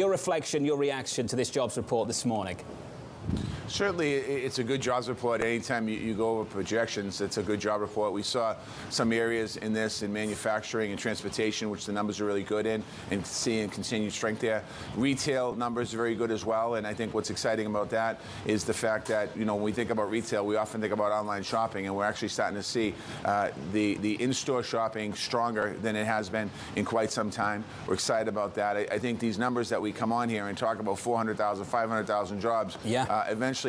Your reflection, your reaction to this jobs report this morning? Certainly, it's a good jobs report. Anytime you go over projections, it's a good job report. We saw some areas in this in manufacturing and transportation, which the numbers are really good in, and seeing continued strength there. Retail numbers are very good as well, and I think what's exciting about that is the fact that, when we think about retail, we often think about online shopping, and we're actually starting to see the in-store shopping stronger than it has been in quite some time. We're excited about that. I think these numbers that we come on here and talk about 400,000, 500,000 jobs, eventually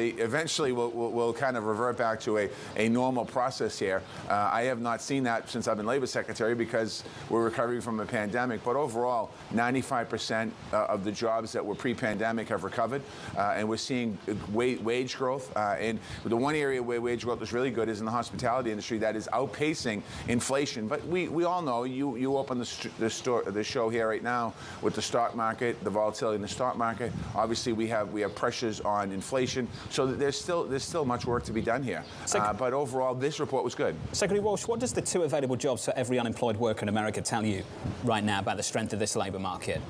we'll kind of revert back to a normal process here. I have not seen that since I've been Labor Secretary because we're recovering from a pandemic. But overall, 95% of the jobs that were pre-pandemic have recovered, and we're seeing wage growth. And the one area where wage growth is really good is in the hospitality industry that is outpacing inflation. But we all know, you open the show here right now with the stock market, the volatility in the stock market. Obviously, we have pressures on inflation. So there's still much work to be done here. But overall, this report was good. Secretary Walsh, what does the 2 available jobs for every unemployed worker in America tell you right now about the strength of this labour market?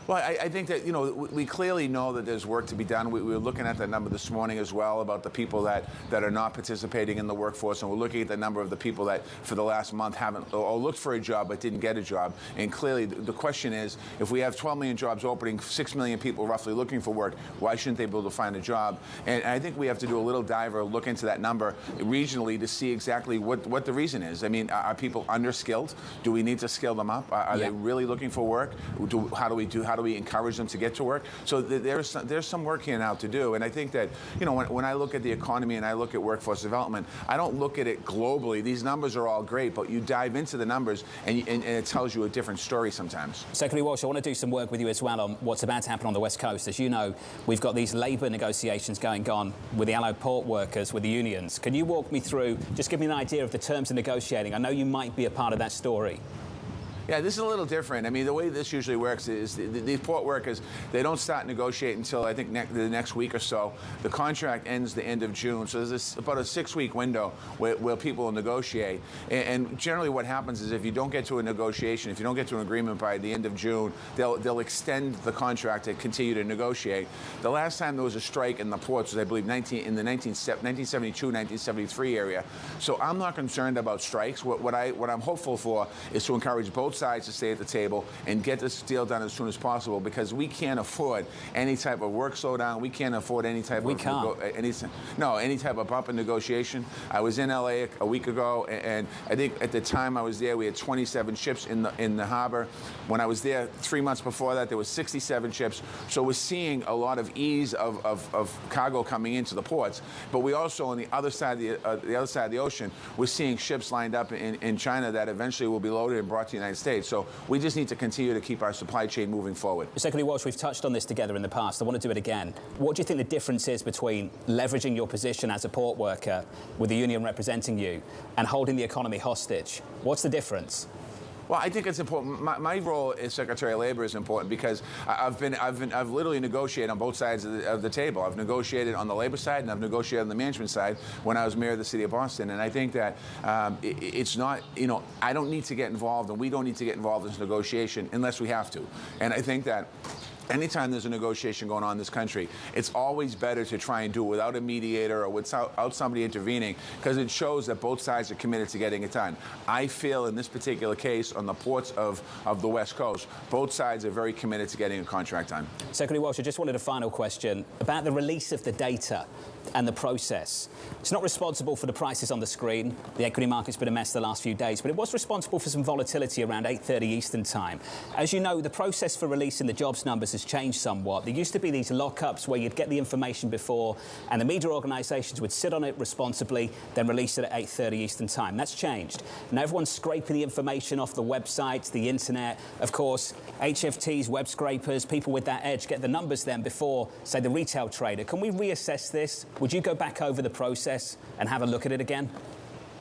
Well, I think that, we clearly know that there's work to be done. We were looking at that number this morning as well about the people that are not participating in the workforce, and we're looking at the number of the people that for the last month haven't or looked for a job but didn't get a job. And clearly the question is, if we have 12 million jobs opening, 6 million people roughly looking for work, why shouldn't they be able to find a job? And I think we have to do a little dive or look into that number regionally to see exactly what the reason is. I mean, are people underskilled? Do we need to skill them up? Are they really looking for work? How do we encourage them to get to work? So there's some work here now to do. And I think that, when I look at the economy and I look at workforce development, I don't look at it globally. These numbers are all great, but you dive into the numbers and it tells you a different story sometimes. Secretary Walsh, I want to do some work with you as well on what's about to happen on the West Coast. As you know, we've got these labour negotiations going on with the allied port workers, with the unions. Can you walk me through, just give me an idea of the terms of negotiating? I know you might be a part of that story. Yeah, this is a little different. I mean, the way this usually works is these port workers, they don't start negotiating until, I think, the next week or so. The contract ends the end of June, so there's about a 6-week window where people will negotiate. And generally what happens is if you don't get to a negotiation, if you don't get to an agreement by the end of June, they'll extend the contract and continue to negotiate. The last time there was a strike in the ports was, I believe, in the 1972, 1973 area. So I'm not concerned about strikes. What I'm hopeful for is to encourage both sides to stay at the table and get this deal done as soon as possible, because we can't afford any type of work slowdown. We can't afford any type any type of bump in negotiation. I was in LA a week ago, and I think at the time I was there, we had 27 ships in the harbor. When I was there 3 months before that, there was 67 ships. So we're seeing a lot of ease of cargo coming into the ports. But we also, on the other side of the ocean, we're seeing ships lined up in China that eventually will be loaded and brought to the United States. So we just need to continue to keep our supply chain moving forward. Secretary Walsh, we've touched on this together in the past. I want to do it again. What do you think the difference is between leveraging your position as a port worker with the union representing you and holding the economy hostage? What's the difference? Well, I think it's important. My role as Secretary of Labor is important because I've literally negotiated on both sides of the table. I've negotiated on the labor side and I've negotiated on the management side when I was mayor of the city of Boston. And I think that it's not, I don't need to get involved, and we don't need to get involved in this negotiation unless we have to. And I think that anytime there's a negotiation going on in this country, it's always better to try and do it without a mediator or without somebody intervening, because it shows that both sides are committed to getting it done. I feel in this particular case on the ports of the West Coast, both sides are very committed to getting a contract done. Secretary Walsh, I just wanted a final question about the release of the data and the process. It's not responsible for the prices on the screen. The equity market's been a mess the last few days, but it was responsible for some volatility around 8:30 Eastern time. As you know, the process for releasing the jobs numbers has changed somewhat. There used to be these lockups where you'd get the information before and the media organisations would sit on it responsibly, then release it at 8:30 Eastern time. That's changed. Now everyone's scraping the information off the websites, the internet. Of course, HFTs, web scrapers, people with that edge get the numbers then before, say, the retail trader. Can we reassess this? Would you go back over the process and have a look at it again?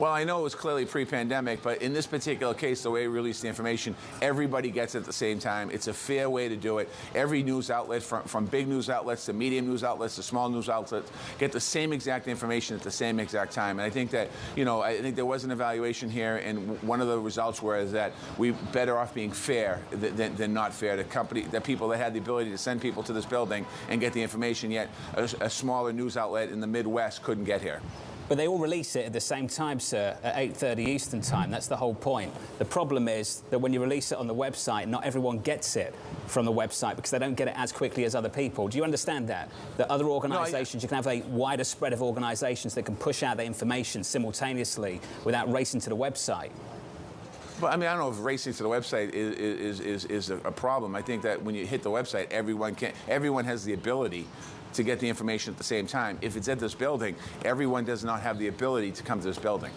Well, I know it was clearly pre-pandemic, but in this particular case, the way we release the information, everybody gets it at the same time. It's a fair way to do it. Every news outlet, from big news outlets to medium news outlets to small news outlets, get the same exact information at the same exact time. And I think that, I think there was an evaluation here, and one of the results was that we better off being fair than not fair. The people that had the ability to send people to this building and get the information, yet a smaller news outlet in the Midwest couldn't get here. But they all release it at the same time, sir, at 8:30 Eastern Time. That's the whole point. The problem is that when you release it on the website, not everyone gets it from the website because they don't get it as quickly as other people. Do you understand that? That other organisations, you can have a wider spread of organisations that can push out the information simultaneously without racing to the website. But I mean, I don't know if racing to the website is a problem. I think that when you hit the website, everyone has the ability to get the information at the same time. If it's at this building, everyone does not have the ability to come to this building.